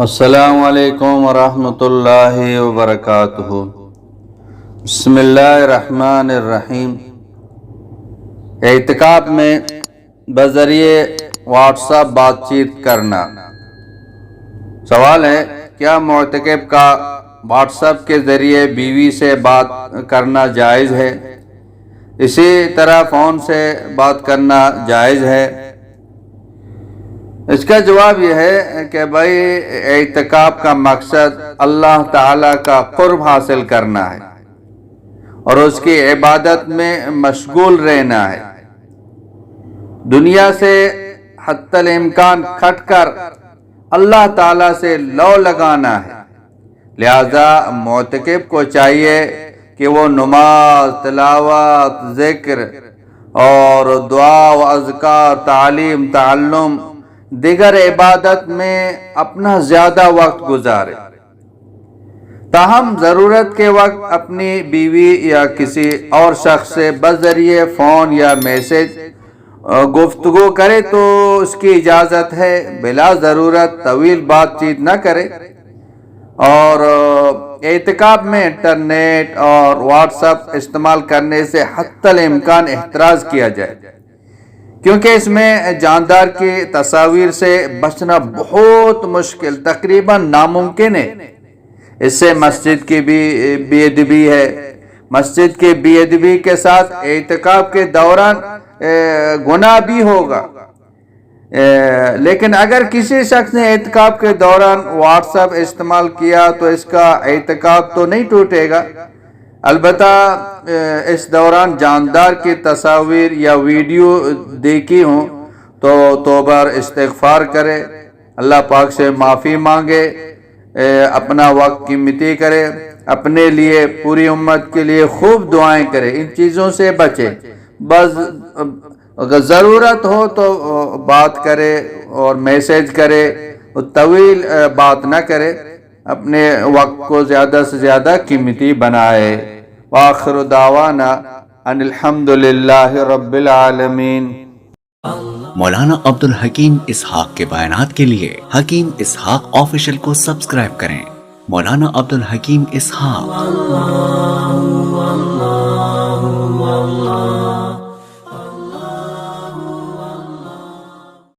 السلام علیکم ورحمۃ اللہ وبرکاتہ۔ بسم اللہ الرحمن الرحیم۔ اعتکاف میں بذریعے واٹس ایپ بات چیت کرنا۔ سوال ہے، کیا معتکف کا واٹس ایپ کے ذریعے بیوی سے بات کرنا جائز ہے؟ اسی طرح فون سے بات کرنا جائز ہے؟ اس کا جواب یہ ہے کہ بھائی اعتکاف کا مقصد اللہ تعالیٰ کا قرب حاصل کرنا ہے اور اس کی عبادت میں مشغول رہنا ہے۔ دنیا سے حتی الامکان کھٹ کر اللہ تعالیٰ سے لو لگانا ہے۔ لہذا معتکف کو چاہیے کہ وہ نماز، تلاوت، ذکر اور دعا و اذکار، تعلیم، تعلم، دیگر عبادت میں اپنا زیادہ وقت گزارے، تاہم ضرورت کے وقت اپنی بیوی یا کسی اور شخص سے بذریعے فون یا میسج گفتگو کرے تو اس کی اجازت ہے۔ بلا ضرورت طویل بات چیت نہ کرے، اور اعتکاف میں انٹرنیٹ اور واٹس ایپ استعمال کرنے سے حتی الامکان احتراز کیا جائے، کیونکہ اس میں جاندار کی تصاویر سے بچنا بہت مشکل، تقریباً ناممکن ہے۔ اس سے مسجد کی بھی بے ادبی ہے۔ مسجد کی بے ادبی کے ساتھ اعتکاف کے دوران گناہ بھی ہوگا۔ لیکن اگر کسی شخص نے اعتکاف کے دوران واٹس ایپ استعمال کیا تو اس کا اعتکاف تو نہیں ٹوٹے گا، البتہ اس دوران جاندار کی تصاویر یا ویڈیو دیکھی ہوں تو توبہ اور استغفار کرے، اللہ پاک سے معافی مانگے، اپنا وقت قیمتی کرے، اپنے لیے، پوری امت کے لیے خوب دعائیں کرے، ان چیزوں سے بچے۔ بس اگر ضرورت ہو تو بات کرے اور میسج کرے، طویل بات نہ کرے، اپنے وقت کو زیادہ سے زیادہ قیمتی بنائے۔ وآخر دعوانا ان الحمد للہ رب العالمین۔ مولانا عبدالحکیم اسحاق کے بیانات کے لیے حکیم اسحاق آفیشل کو سبسکرائب کریں۔ مولانا عبدالحکیم اسحاق۔